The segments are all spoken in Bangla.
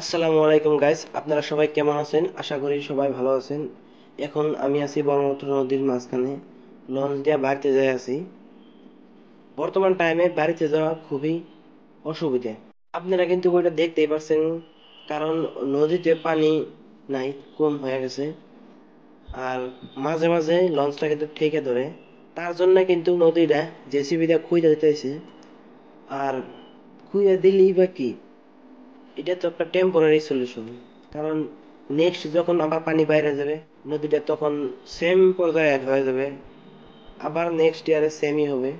আসসালামু আলাইকুম গাইস, আপনারা সবাই কেমন আছেন? আশা করি সবাই ভালো আছেন। এখন আমি আছি ব্রহ্মপুত্র নদীর মাঝখানে, লঞ্চ দিয়ে বাড়িতে যাই আছি। বর্তমান টাইমে বাড়িতে যাওয়া খুবই অসুবিধা। আপনারা কিন্তু ওইটা দেখতেই পাচ্ছেন, কারণ নদীতে পানি নাই, কম হয়ে গেছে। আর মাঝে মাঝে লঞ্চটা কিন্তু ঠেকে ধরে, তার জন্য কিন্তু নদীটা জেসিবি দিয়ে খুঁজে দিতেছে। আর খুঁজে দিলেই বা কি, এটা তো একটা টেম্পোরারি সলিউশন। কারণ নেক্সট যখন আবার পানি বাইরে যাবে, নদীটা তখন সেম পর্যায়ে হয়ে যাবে, আবার নেক্সট ইয়ারে সেমই হবে।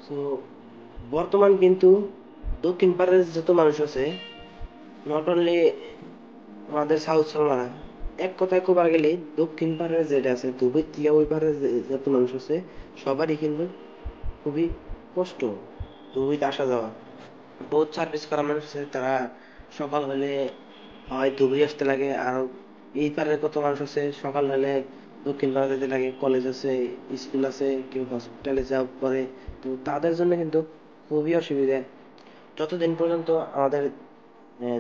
সো বর্তমান কিন্তু দক্ষিণ পাড়ের যত মানুষ আছে, নট অনলি আমাদের সাউথ সালমারা, এক কথায় কবার গেলে দক্ষিণ পাড়ের যেটা আছে দুবাই থেকে ওই পাড়ের যত মানুষ আছে, সবারই কিন্তু খুবই কষ্ট দুবাইতে আসা যাওয়া। বহুত সার্ভিস করা মানুষ আছে, তারা সকাল হলে হয় ধুবড়ি আসতে লাগে। আর এই পারের কত মানুষ আছে, সকাল হলে দক্ষিণ পাড়া যেতে লাগে, কলেজ আছে, স্কুল আছে, কেউ হসপিটালে জব করে। তো তাদের জন্য কিন্তু খুবই অসুবিধা। যতদিন পর্যন্ত আমাদের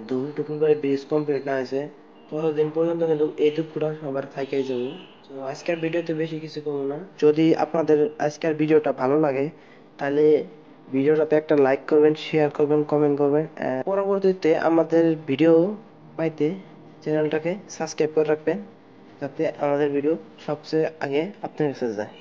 ধুবড়ি টুকুন করে ব্রিজ কমপ্লিট না হয়েছে, ততদিন পর্যন্ত কিন্তু এই দুঃখটা সবার থাকেই যাবে। তো আজকের ভিডিওতে বেশি কিছু করবো না। যদি আপনাদের আজকের ভিডিওটা ভালো লাগে, তাহলে ভিডিওটাতে একটা লাইক করবেন, শেয়ার করবেন, কমেন্ট করবেন। পরবর্তীতে আমাদের ভিডিও পাইতে চ্যানেলটাকে সাবস্ক্রাইব করে রাখবেন, যাতে আমাদের ভিডিও সবচেয়ে আগে আপনার কাছে যায়।